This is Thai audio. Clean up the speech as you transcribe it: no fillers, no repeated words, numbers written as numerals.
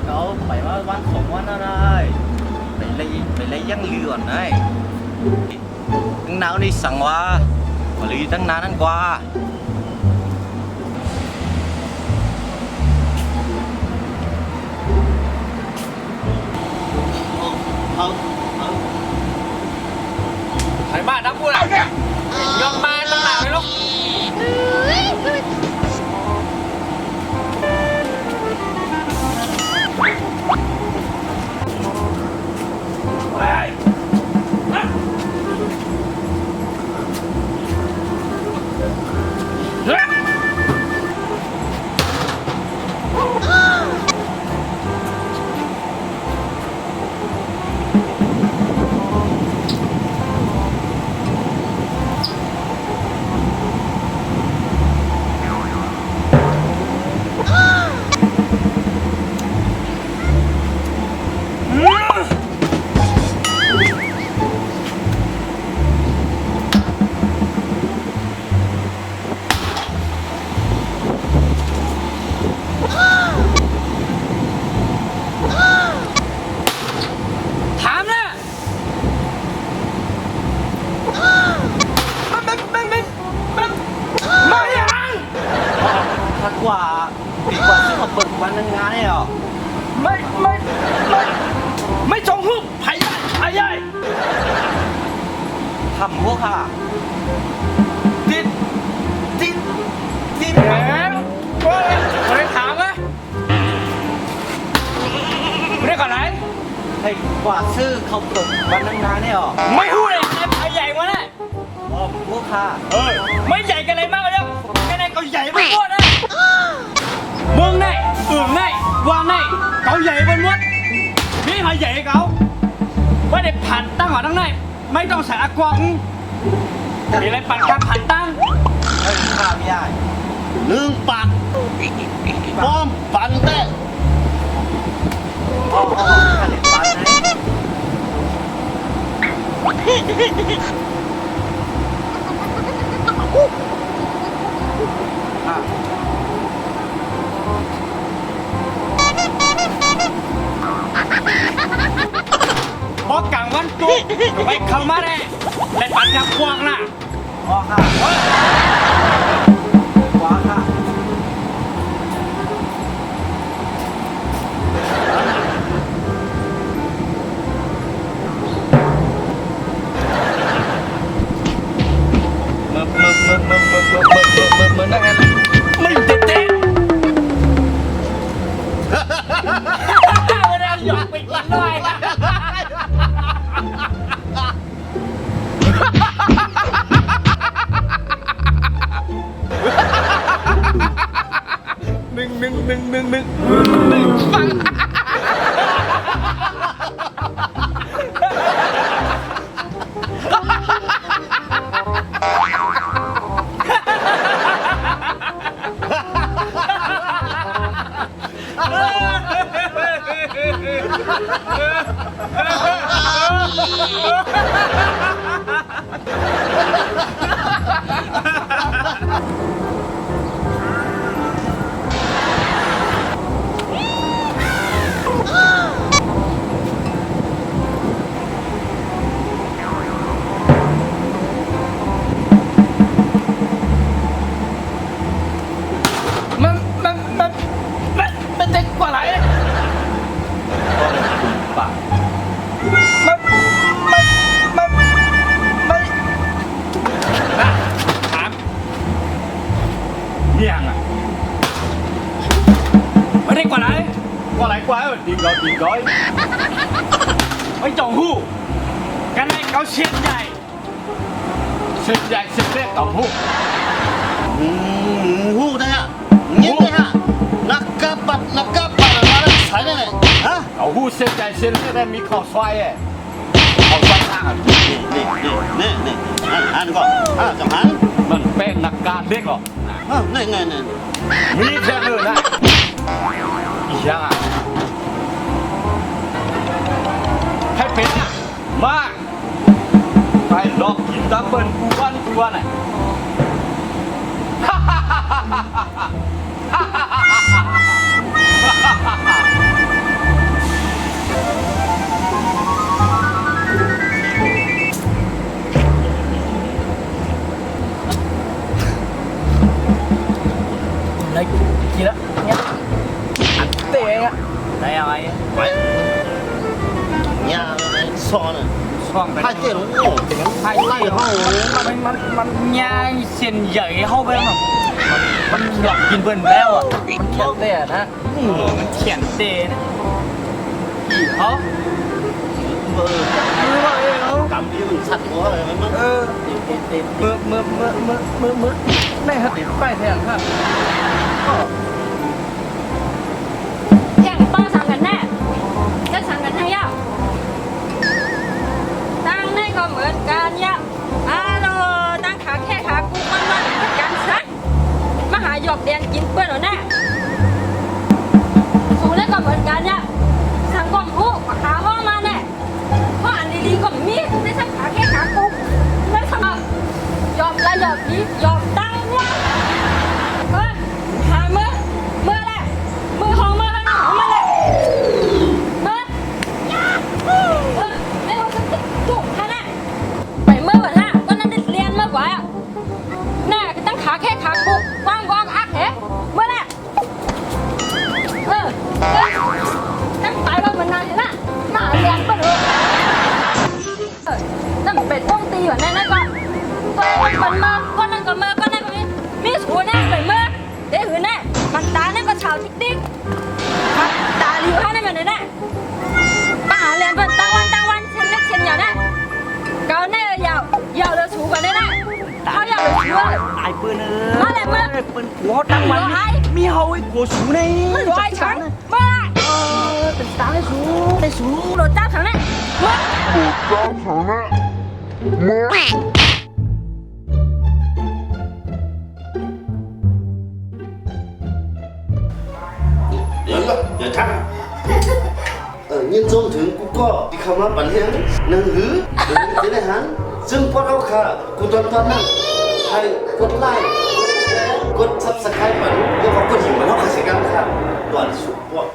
cậu phải mà văn khổng văn ra đây phải lấy giăng lươn này tăng nào đi sẵn qua mà lý tăng nán ăn qua Thầy ba đã mua lại nhom ma tăng nào đấy lúc quả bị quả sức học bậc văn năng ngán này à mấy trông hút phải vậy thầm quốc hả tin em có đấy thảm á đây còn đấy thầy quả sư học bậc văn năng ngán này à mấy hút này em phải dạy quá đấy quốc hả mấy dạy cái này mắc rồi đâu cái này còn dạy với con đấy mương này ưởng này quan này cậu dạy bên mất biết phải dạy cậuไม่ได้ผ่านตั้งหรอตั้งไหนไม่ต้องใส่อากวงมีอะไรปั่นการผ่านตั้ง เฮ้ยข้าไม่ได้ นึ่งปัดป้อมปันแต่ ข้าเด็ดปันไหนพอกลางวันตุ๊กไปเข้ามาได้เล่นปั่นกับพวกน่ะ พ่อข้าขวาข้ามึงได้ไงมึงเด็ดเวลาหยอกไปกินด้วยหนึ่งฟังมันเด็กกว่าไหนปากถามเนี่ยงอ่ะไม่ได้กว่าไหนกว่าไหนกว่าตีก้อยไม่จงหู้กันไหนเขาเชียนใหญ่เล็กกับหู้หูได้ฮะเงี้ยได้ฮะนักกะปัดอะไรมาใส่ได้ไหนฮะ เขาหู้เชียนใหญ่เชียนเล็กได้มีข้าวซอยข้าวซอยทางนี่อันก่อนจังหัน มันเป็นนักการเด็กหรอนี่มีแค่เลยนะอีช่างให้เป็นมากไปลอกกินตะเปิลกูวันน่ะ กี่ละเนี่ยอันเตะอะได้อะไร 喂，呀，爽呢， ช่องไป 太这种哦，太赖哈， มันย่างเส้นใหญ่เข้าไปแล้วมันหลอกกินเบิ่นแล้วอ่ะมันเขียนเตะนะมันเขียนเตะนะอีเขา 感觉很sad我， เออเมื่อได้หัดติดป้ายแทนครับ แข่งต้องสั่งกันแน่จะสั่งกันให้ยากตั้งในก็เหมือนกันยากตั้งขาแค่ขากูมันเหมือนกันซะมาหาหยอกแดงกินเพื่อนหรอแน่สูงได้ก็เหมือนกันยากสั่งก้มหูขาห้องมาแน่เพราะอันดีๆก็มีได้สักขาแค่ขากูนั่นทำยอมละยอมดียอมตั้งวะเฮ้ยหามือแหละมือของมือข้างหน้าของมันเลยไม่ว่าจะติดจุกฮะน่ะไปเมื่อวันน่ะก็นั่นได้เรียนเมื่อก่อนอ่ะน่ะก็ตั้งขาแค่ขากูวางอักเหะเมื่อแหละตั้งไปว่ามันนานเห็นน่ะหน้าเรียนปะเถอะนั่นเป็ดต้องตีอยู่แน่ๆก็ตัวมันมาก็นั่นก็มาก็นั่นก็มีสูแน่ไปเมื่อเดี๋ยวหือแน่มันตาแน่ก็ชาวติ๊กมันตาลิวให้แน่มันแน่ป้าหาเรียนเป็นตั้งวันเช่นเล็กเช่นใหญ่แน่เกาแน่ยาวเลยสูกว่าแน่เขายาวเลยสู ตายปืนเออ มาเลยมา ปืนหัวตั้งวันมีเฮาไอ้หัวสูใน มันอยู่ไอ้ฉันมาเป็นตาให้สูได้สูโดดจ้าถังแน่มา เดี๋ยวทักnhân dôngถึงกูก็ที่คำว่าปัญหาหนังหือจะได้หันซึ่งพอเราค่ะกูตอนนั้นให้กดไลค์กดซับสไครป์มันแล้วก็กดหิ่งมันเท่ากับสิ่งกันค่ะตอนสุดพวก